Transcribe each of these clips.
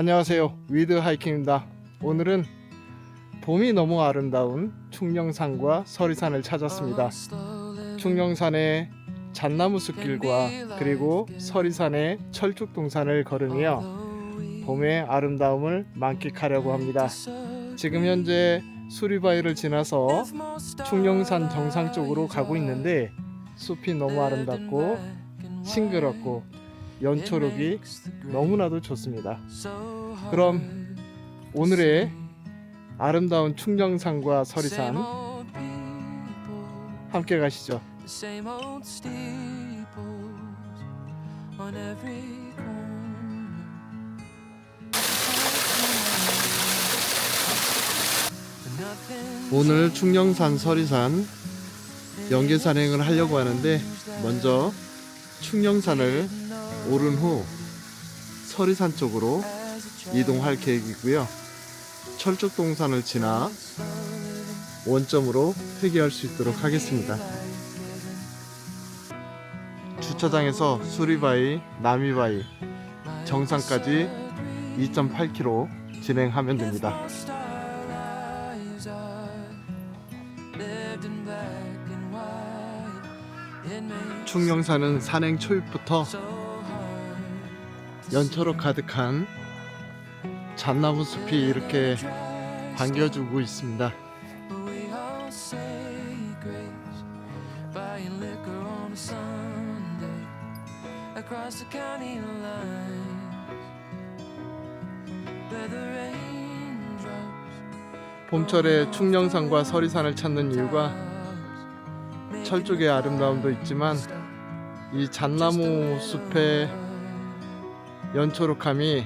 안녕하세요, 위드 하이킹입니다. 오늘은 봄이 너무 아름다운 충령산과 서리산을 찾았습니다. 충령산의 잣나무 숲길과 그리고 서리산의 철쭉동산을 걸으며 봄의 아름다움을 만끽하려고 합니다. 지금 현재 수리바위를 지나서 충령산 정상 쪽으로 가고 있는데 숲이 너무 아름답고 싱그럽고 연초록이 너무나도 좋습니다. 그럼 오늘의 아름다운 충령산과 서리산 함께 가시죠. 오늘 충령산, 서리산 연계 산행을 하려고 하는데 먼저 충령산을 오른 후 서리산 쪽으로 이동할 계획이고요. 철쭉동산을 지나 원점으로 회귀할 수 있도록 하겠습니다. 주차장에서 수리바위, 남이바위 정상까지 2.8km 진행하면 됩니다. 충령산은 산행 초입부터 연초록 가득한 잣나무 숲이 이렇게 반겨주고 있습니다. 봄철에 충령산과 서리산을 찾는 이유가 철쭉의 아름다움도 있지만 이 잣나무 숲의 연초록함이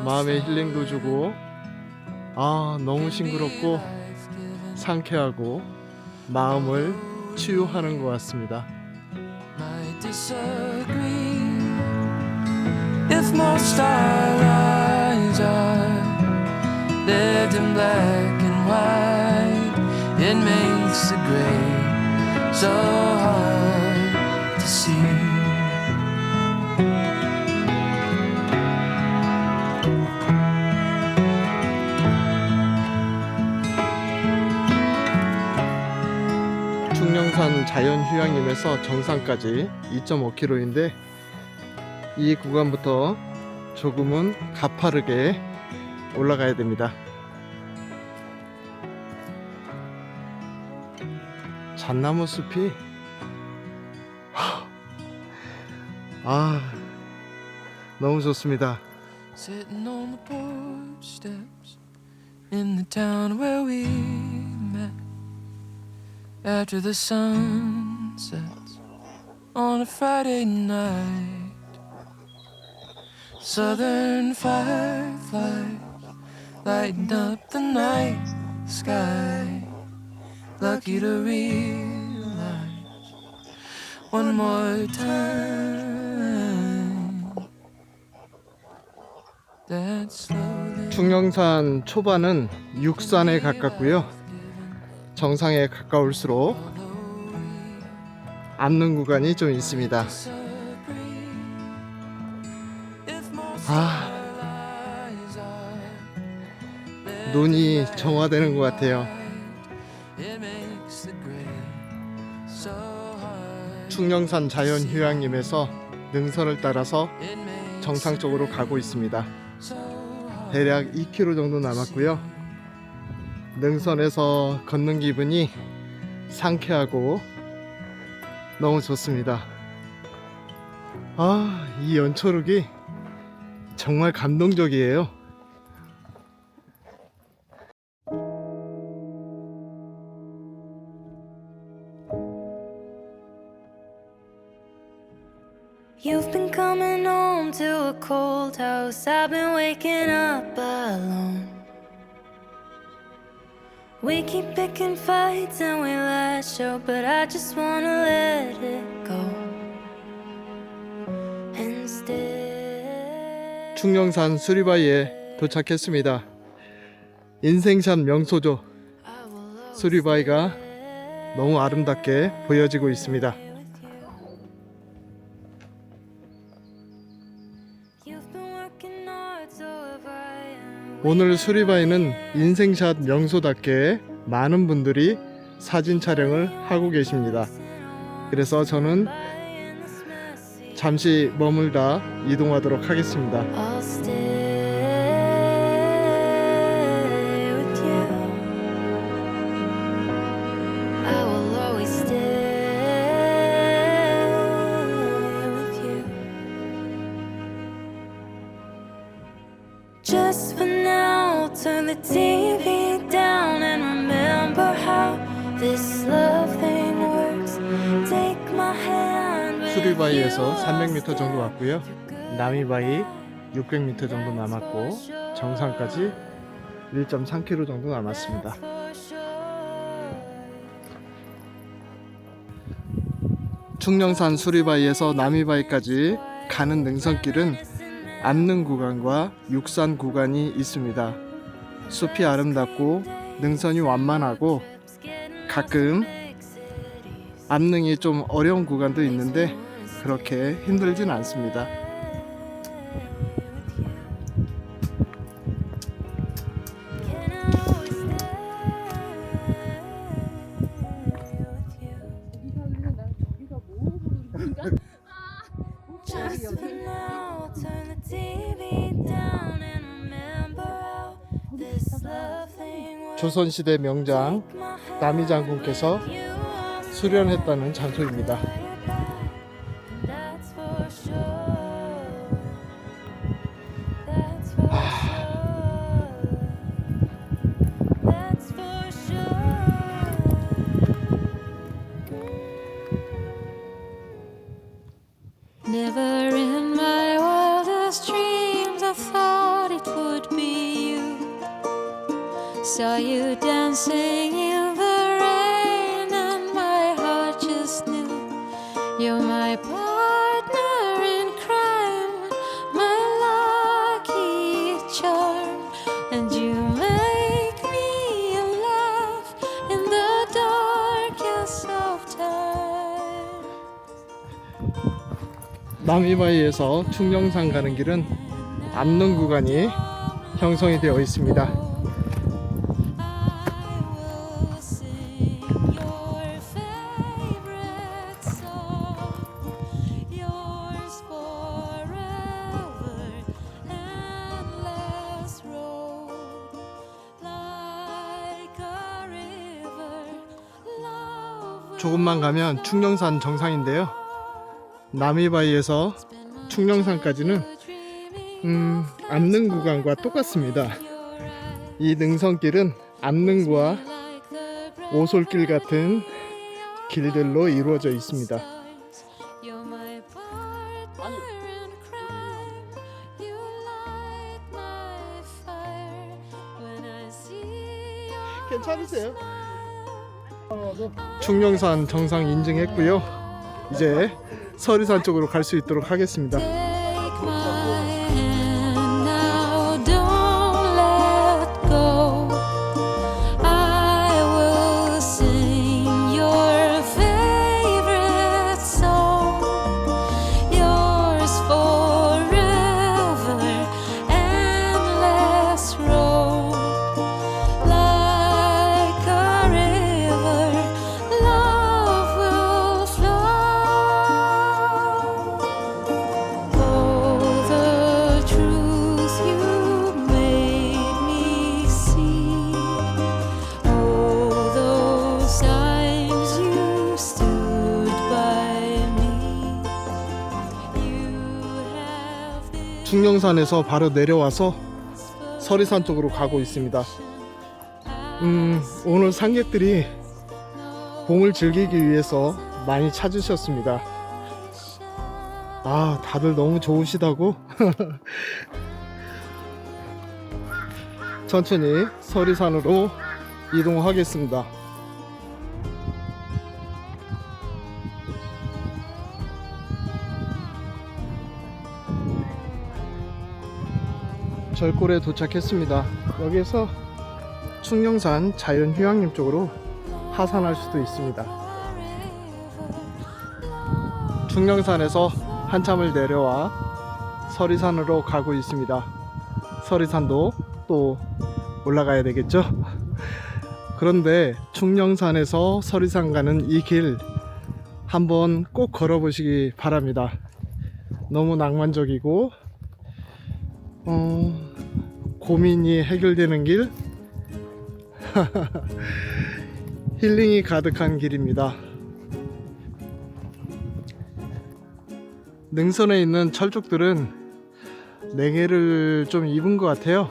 마음에 힐링도 주고 너무 싱그럽고 상쾌하고 마음을 치유하는 것 같습니다. If most our lives are lived in black and white, it makes the gray so hard to see. 충령산 자연휴양림에서 정상까지 2.5km인데 이 구간부터 조금은 가파르게 올라가야 됩니다. 잣나무 숲이 너무 좋습니다. Sitting on the porch steps in the town where we met after the sun sets on a Friday night. Southern fireflies lighting up the night sky. Lucky to realize one more time that slowly. 충령산 초반은 육산에 가깝고요. 정상에 가까울수록 앉는 구간이 좀 있습니다. 눈이 정화되는 것 같아요. 충령산 자연휴양림에서 능선을 따라서 정상 쪽으로 가고 있습니다. 대략 2km 정도 남았고요. 능선에서 걷는 기분이 상쾌하고 너무 좋습니다. 이 연초록이 정말 감동적이에요. You've been coming home to a cold house. I've been waking up alone. We keep picking fights and we lash out, but I just wanna let it go. Instead, 충령산 수리바위에 도착했습니다. 인생샷 명소죠. 수리바위가 너무 아름답게 보여지고 있습니다. 오늘 수리바위는 인생샷 명소답게 많은 분들이 사진 촬영을 하고 계십니다. 그래서 저는 잠시 머물다 이동하도록 하겠습니다. I'll stay with you. I will always stay with you. Just for now, turn the TV down and remember how this love thing works. Take my hand. 수리바위에서 300m 정도 왔고요. 나미바위 600m 정도 남았고 정상까지 1.3km 정도 남았습니다. 충령산 수리바위에서 나미바위까지 가는 능선길은 암릉 구간과 육산 구간이 있습니다. 숲이 아름답고 능선이 완만하고 가끔 암릉이 좀 어려운 구간도 있는데 그렇게 힘들진 않습니다. Just for now, turn the TV down and remember how this love thing works. 조선시대 명장 남이 장군께서 수련했다는 장소입니다. That's for sure. That's for sure. That's for sure. Never in my wildest dreams I thought it would be you. Saw you dancing in the rain and my heart just knew you're my partner in crime, my lucky charm, and you make me laugh in the darkest of time. 나미바위에서 충령산 가는 길은 암릉 구간이 형성이 되어 있습니다. 조금만 가면 충령산 정상인데요. 나미바위에서 충령산까지는 암릉 구간과 똑같습니다. 이 능선길은 암릉과 오솔길 같은 길들로 이루어져 있습니다. 괜찮으세요? 충령산 정상 인증했고요. 이제 서리산 쪽으로 갈 수 있도록 하겠습니다. Take my hand now, don't let go. I will sing your favorite song, yours forever, endless road. Like a river, love will flow. Oh, the truth you made me see. Oh, those times you stood by me. You have been 충령산에서 바로 내려와서 서리산 쪽으로 가고 있습니다. 오늘 상객들이 봄을 즐기기 위해서 많이 찾으셨습니다. 아, 다들 너무 좋으시다고 천천히 서리산으로 이동하겠습니다. 절골에 도착했습니다. 여기서 충령산 자연휴양림 쪽으로 하산할 수도 있습니다. 충령산에서 한참을 내려와 서리산으로 가고 있습니다. 서리산도 또 올라가야 되겠죠. 그런데 충령산에서 서리산 가는 이 길 한번 꼭 걸어보시기 바랍니다. 너무 낭만적이고 고민이 해결되는 길, 힐링이 가득한 길입니다. 능선에 있는 철쭉들은 냉해를 좀 입은 것 같아요.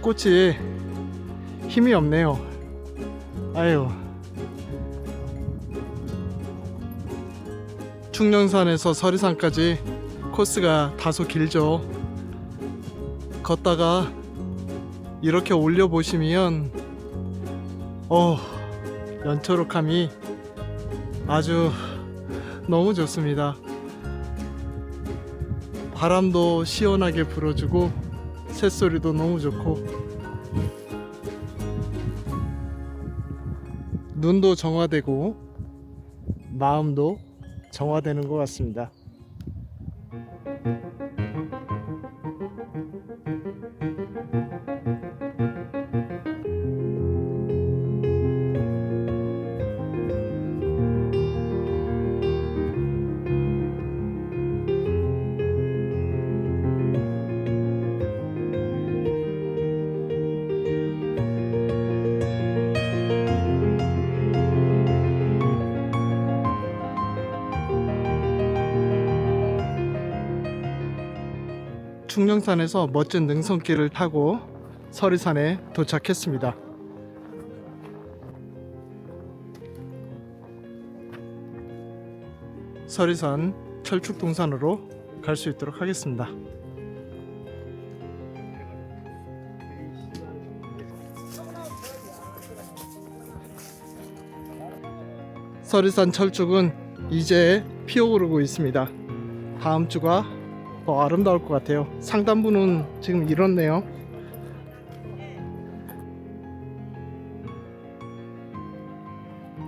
꽃이 힘이 없네요. 아유. 충령산에서 서리산까지 코스가 다소 길죠. 걷다가 이렇게 올려보시면 연초록함이 아주 너무 좋습니다. 바람도 시원하게 불어주고 새소리도 너무 좋고 눈도 정화되고 마음도 정화되는 것 같습니다. 충령산에서 멋진 능선길을 타고 서리산에 도착했습니다. 서리산 철쭉동산으로 갈 수 있도록 하겠습니다. 서리산 철쭉은 이제 피어오르고 있습니다. 다음 주가 더 아름다울 것 같아요. 상단부는 지금 이렇네요.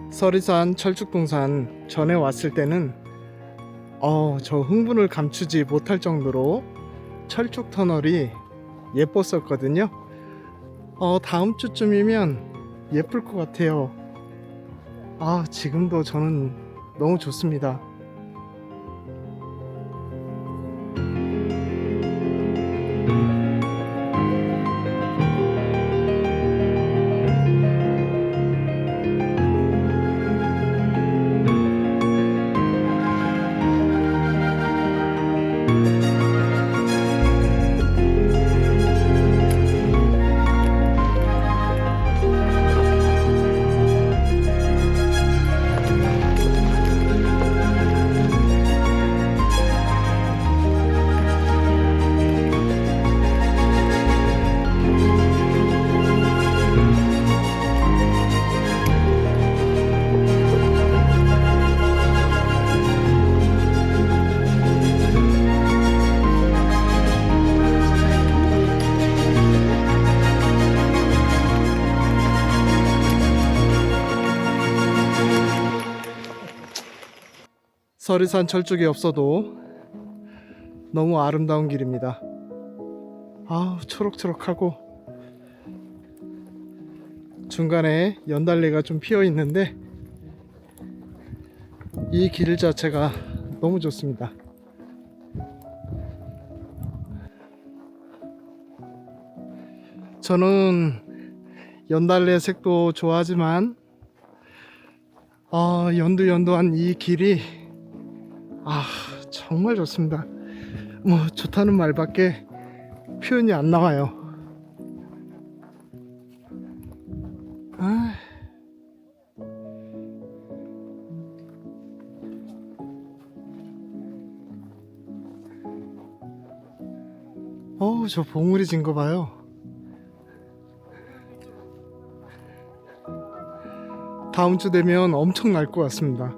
서리산 철쭉동산 전에 왔을 때는 저 흥분을 감추지 못할 정도로 철쭉 터널이 예뻤었거든요. 다음 주쯤이면 예쁠 것 같아요. 지금도 저는 너무 좋습니다. 서리산 철쭉이 없어도 너무 아름다운 길입니다. 초록초록하고 중간에 연달래가 좀 피어 있는데 이 길 자체가 너무 좋습니다. 저는 연달래 색도 좋아하지만 연두연두한 이 길이 정말 좋습니다. 뭐 좋다는 말밖에 표현이 안 나와요. 저 봉우리 진 거 봐요. 다음 주 되면 엄청 날 것 같습니다.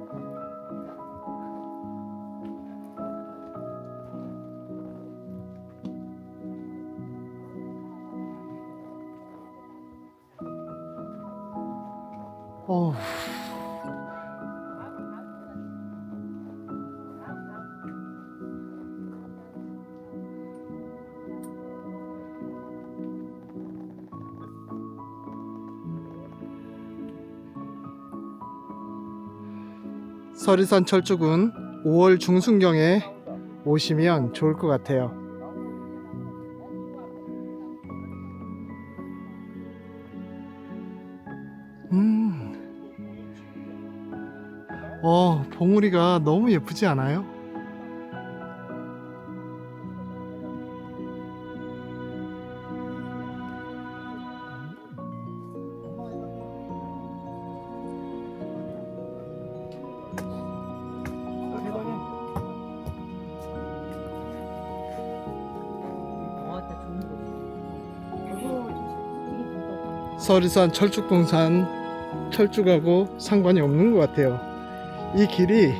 서리산 철쭉은 5월 중순경에 오시면 좋을 것 같아요. 봉우리가 너무 예쁘지 않아요? 서리산 철쭉봉산 철쭉하고 상관이 없는 것 같아요. 이 길이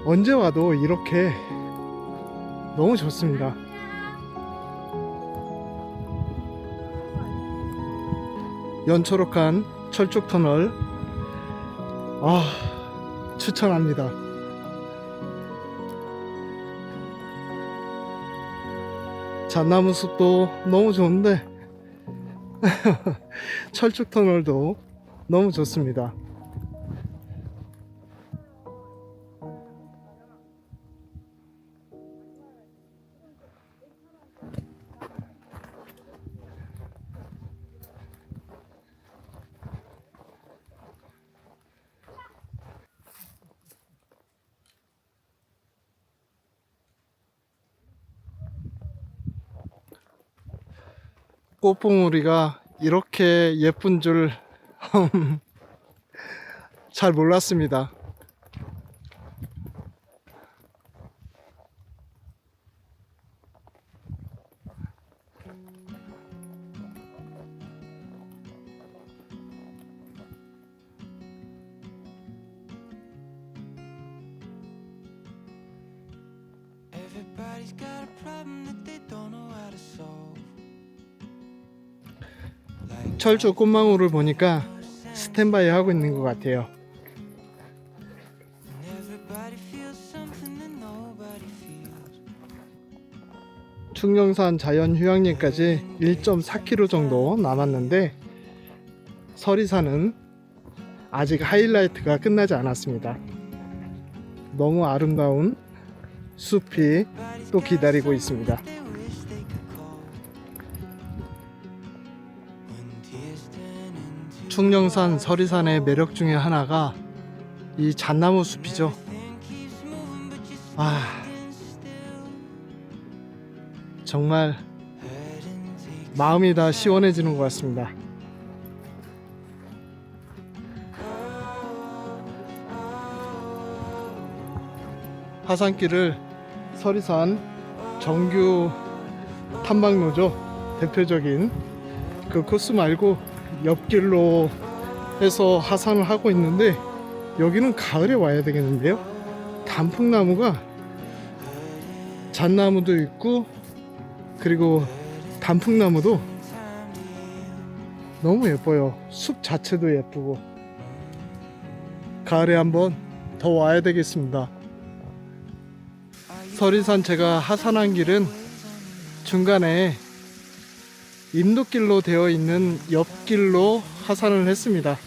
언제 와도 이렇게 너무 좋습니다. 연초록한 철쭉터널 추천합니다. 잣나무 숲도 너무 좋은데 철쭉터널도 너무 좋습니다. 꽃봉우리가 이렇게 예쁜 줄 잘 몰랐습니다. Everybody's got a problem that they don't know how to solve. 철쭉 꽃망울을 보니까 스탠바이 하고 있는 것 같아요. Everybody feels something that nobody feels. 충령산 자연휴양림까지 1.4km 정도 남았는데 서리산은 아직 하이라이트가 끝나지 않았습니다. 너무 아름다운 숲이 또 기다리고 있습니다. They wish they could call. When tears turn into 충령산 서리산의 매력 중에 하나가 이 잣나무 숲이죠. keeps moving, but you're 정말 hurting. Take 마음이 다 시원해지는 것 같습니다. 하산길을 서리산 정규 탐방로죠. 대표적인 그 코스 말고 옆길로 해서 하산을 하고 있는데 여기는 가을에 와야 되겠는데요. 단풍나무가 잣나무도 있고 그리고 단풍나무도 너무 예뻐요. 숲 자체도 예쁘고 가을에 한번 더 와야 되겠습니다. 서리산 제가 하산한 길은 중간에 임도길로 되어 있는 옆길로 하산을 했습니다.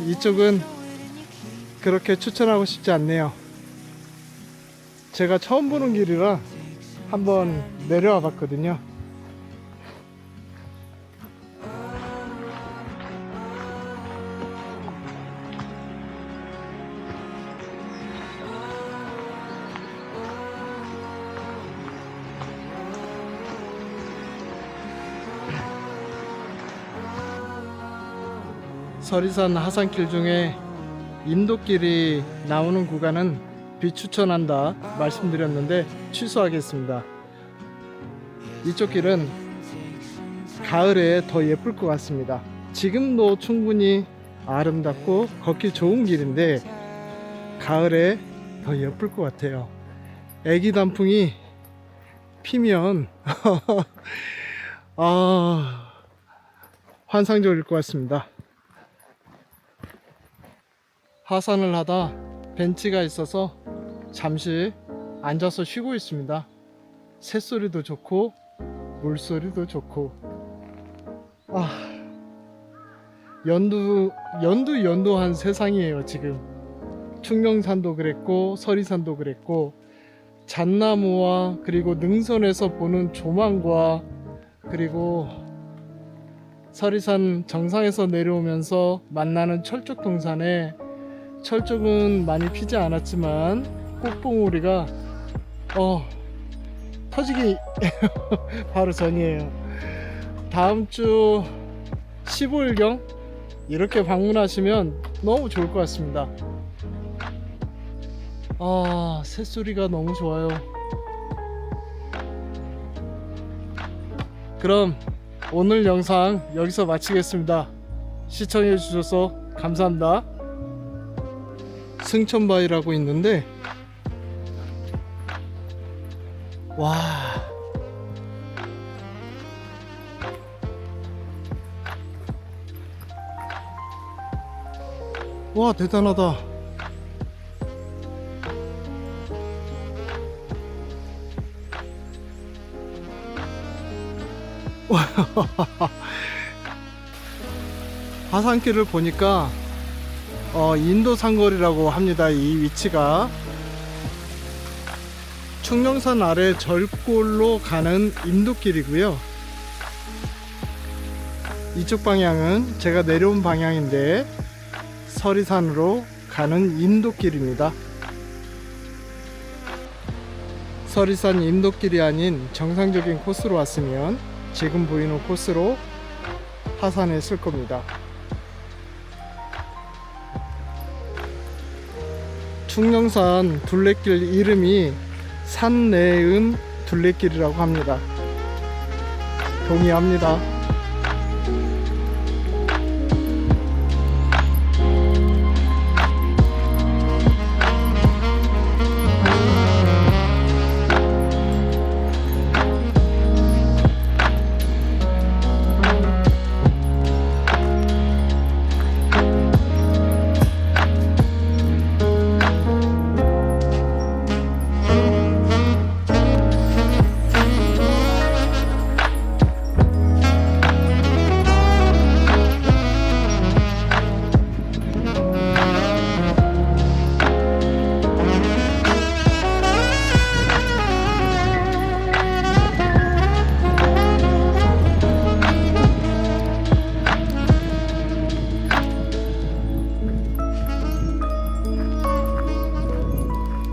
이쪽은 그렇게 추천하고 싶지 않네요. 제가 처음 보는 길이라 한번 내려와 봤거든요. 서리산 하산길 중에 임도길이 나오는 구간은 비추천한다 말씀드렸는데 취소하겠습니다. 이쪽 길은 가을에 더 예쁠 것 같습니다. 지금도 충분히 아름답고 걷기 좋은 길인데 가을에 더 예쁠 것 같아요. 애기 단풍이 피면 환상적일 것 같습니다. 하산을 하다 벤치가 있어서 잠시 앉아서 쉬고 있습니다. 새소리도 좋고 물소리도 좋고 연두한 세상이에요. 지금 충령산도 그랬고 서리산도 그랬고, 잣나무와 그리고 능선에서 보는 조망과 그리고 서리산 정상에서 내려오면서 만나는 철쭉동산에, 철쭉은 많이 피지 않았지만 꽃봉오리가 터지기 바로 전이에요. 다음 주 15일경 이렇게 방문하시면 너무 좋을 것 같습니다. 새소리가 너무 좋아요. 그럼 오늘 영상 여기서 마치겠습니다. 시청해 주셔서 감사합니다. 승천바위라고 있는데, 와 대단하다. 하산길을 보니까 인도 상거리라고 합니다. 이 위치가 충령산 아래 절골로 가는 인도길이고요. 이쪽 방향은 제가 내려온 방향인데 서리산으로 가는 인도길입니다. 서리산 인도길이 아닌 정상적인 코스로 왔으면 지금 보이는 코스로 하산했을 겁니다. 충령산 둘레길 이름이 산내음 둘레길이라고 합니다. 동의합니다.